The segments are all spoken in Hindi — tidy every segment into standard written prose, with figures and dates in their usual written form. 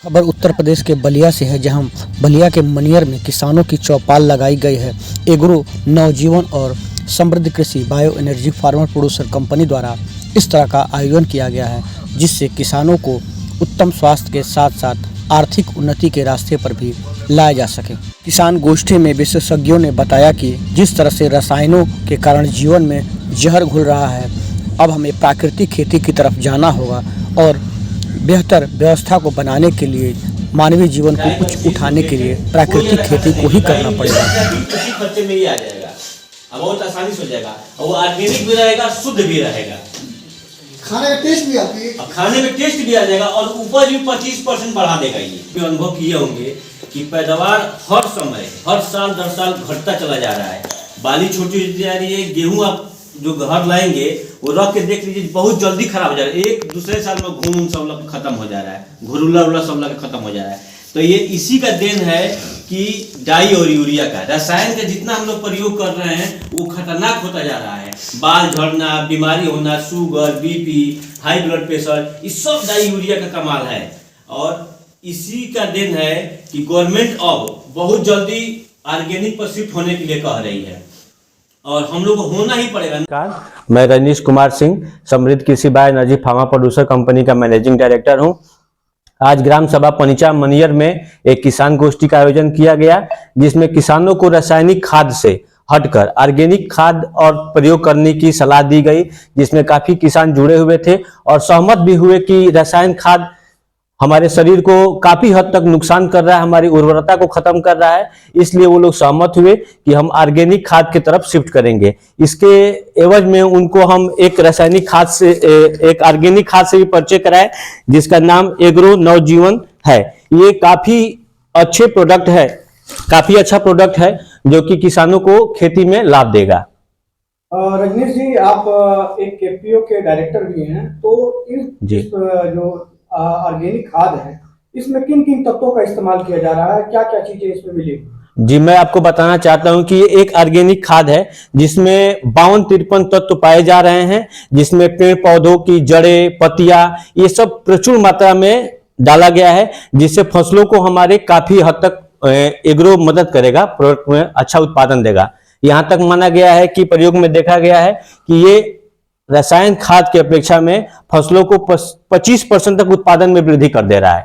खबर उत्तर प्रदेश के बलिया से है, जहां बलिया के मनियर में किसानों की चौपाल लगाई गई है। एग्रो नवजीवन और समृद्ध कृषि bio energy farmer producer company द्वारा इस तरह का आयोजन किया गया है, जिससे किसानों को उत्तम स्वास्थ्य के साथ साथ आर्थिक उन्नति के रास्ते पर भी लाया जा सके। किसान गोष्ठी में विशेषज्ञों ने बताया कि जिस तरह से रसायनों के कारण जीवन में जहर घुल रहा है, अब हमें प्राकृतिक खेती की तरफ जाना होगा और बेहतर व्यवस्था को बनाने के लिए मानवीय जीवन को कुछ उठाने के लिए प्राकृतिक खेती को ही करना पड़ेगा। उसी खर्चे में ही आ जाएगा, अब बहुत आसानी से हो जाएगा और वो ऑर्गेनिक भी रहेगा, शुद्ध भी रहेगा, खाने में टेस्ट भी आती है। अब खाने में टेस्ट भी आ जाएगा और उपज भी 25% बढ़ा देगा। ये अनुभव किए होंगे कि पैदावार हर समय हर साल 10 साल घटता चला जा रहा है। बाली छोटी होती जा रही है। गेहूं आप जो घर लाएंगे वो रख के देख लीजिए, बहुत जल्दी खराब हो जा रहा है। एक दूसरे साल में घून सब लग खत्म हो जा रहा है, घुरुला उला सब लग खत्म हो जा रहा है। तो ये इसी का देन है कि डाई और यूरिया का रसायन का जितना हम लोग प्रयोग कर रहे हैं वो खतरनाक होता जा रहा है। बाल झड़ना, बीमारी होना, sugar, BP, high blood pressure, इस सब डाई यूरिया का कमाल है। और इसी का देन है कि गवर्नमेंट अब बहुत जल्दी ऑर्गेनिक पर शिफ्ट होने के लिए कह रही है और हम लोग को होना ही पड़ेगा। मैं रजनीश कुमार सिंह, समृद्ध कृषि bio energy pharma producer company का मैनेजिंग डायरेक्टर हूं। आज ग्राम सभा पनिचा मनियर में एक किसान गोष्ठी का आयोजन किया गया, जिसमें किसानों को रासायनिक खाद से हटकर ऑर्गेनिक खाद और प्रयोग करने की सलाह दी गई, जिसमें काफी किसान जुड़े हुए थे और सहमत भी हुए कि रासायन खाद हमारे शरीर को काफी हद तक नुकसान कर रहा है, हमारी उर्वरता को खत्म कर रहा है। इसलिए वो लोग सहमत हुए कि हम ऑर्गेनिक खाद की तरफ शिफ्ट करेंगे। इसके एवज में उनको हम एक रासायनिक खाद से एक ऑर्गेनिक खाद से भी परिचय कराए, जिसका नाम एग्रो नवजीवन है। ये काफी अच्छे प्रोडक्ट है, काफी अच्छा प्रोडक्ट है जो कि किसानों को खेती में लाभ देगा। रजनीश जी, आप एक केपीओ के डायरेक्टर भी हैं, तो इस जो ऑर्गेनिक खाद है, इसमें किन किन तत्वों का इस्तेमाल किया जा रहा है, क्या क्या चीजें इसमें मिली? जी, मैं आपको बताना चाहता हूं कि ये एक ऑर्गेनिक खाद है जिसमें 52-53 तत्व पाए जा रहे हैं, जिसमें पेड़ पौधों की जड़ें, पत्तियां, ये सब प्रचुर मात्रा में डाला गया है, जिससे फसलों को हमारे काफी हद तक एग्रो मदद करेगा, प्रोडक्ट में अच्छा उत्पादन देगा। यहां तक माना गया है कि प्रयोग में देखा गया है कि ये रसायन खाद की अपेक्षा में फसलों को 25% तक उत्पादन में वृद्धि कर दे रहा है।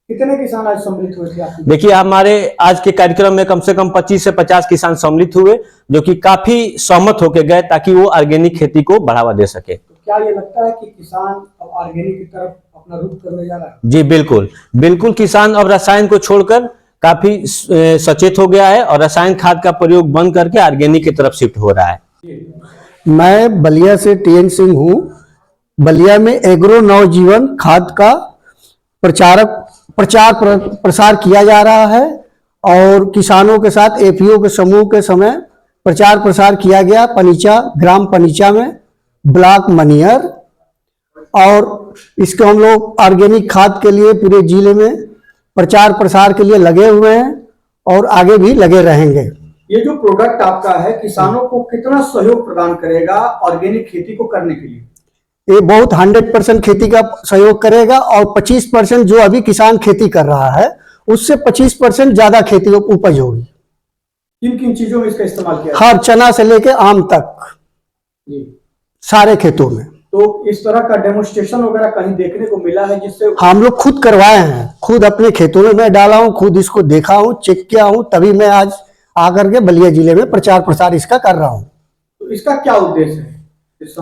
कितने किसान आज सम्मिलित हुए थे? देखिए, हमारे आज के कार्यक्रम में कम से कम 25 से 50 किसान सम्मिलित हुए, जो कि काफी सहमत होकर गए ताकि वो ऑर्गेनिक खेती को बढ़ावा दे सके। तो क्या ये लगता है कि किसान अब ऑर्गेनिक की तरफ अपना रुख करने जा रहा है? जी बिल्कुल, बिल्कुल। किसान अब रसायन को छोड़कर काफी सचेत हो गया है और रसायन खाद का प्रयोग बंद करके ऑर्गेनिक की तरफ शिफ्ट हो रहा है। मैं बलिया से टीएन सिंह हूँ। बलिया में एग्रो नवजीवन खाद का प्रचार प्रसार किया जा रहा है और किसानों के साथ एपीओ के समूह के समय प्रचार प्रसार किया गया पनिचा, ग्राम पनिचा में, ब्लॉक मनियर। और इसको हम लोग ऑर्गेनिक खाद के लिए पूरे जिले में प्रचार प्रसार के लिए लगे हुए हैं और आगे भी लगे रहेंगे। ये जो प्रोडक्ट आपका है, किसानों को कितना सहयोग प्रदान करेगा ऑर्गेनिक खेती को करने के लिए? ये बहुत 100% खेती का सहयोग करेगा और 25% जो अभी किसान खेती कर रहा है उससे 25% ज्यादा खेती उपज होगी। किन किन चीजों में इसका इस्तेमाल किया? हर चना से लेके आम तक सारे खेतों में। तो इस तरह का डेमोन्स्ट्रेशन वगैरह कहीं देखने को मिला है जिससे? हम लोग खुद करवाए हैं, खुद अपने खेतों में मैं डाला हूँ, खुद इसको देखा हूँ, चेक किया हूँ, तभी मैं आज आकर के बलिया जिले में प्रचार प्रसार इसका कर रहा हूँ। तो इसका क्या उद्देश्य है इस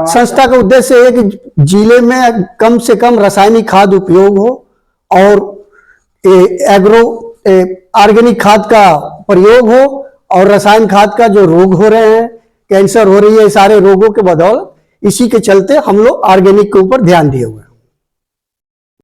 संस्था का उद्देश्य है कि जिले में कम से कम रासायनिक खाद उपयोग हो और एग्रो ऑर्गेनिक खाद का प्रयोग हो और रसायन खाद का जो रोग हो रहे हैं, कैंसर हो रही है, सारे रोगों के बदौलत इसी के चलते हम लोग ऑर्गेनिक के ऊपर ध्यान दिए हुए हैं।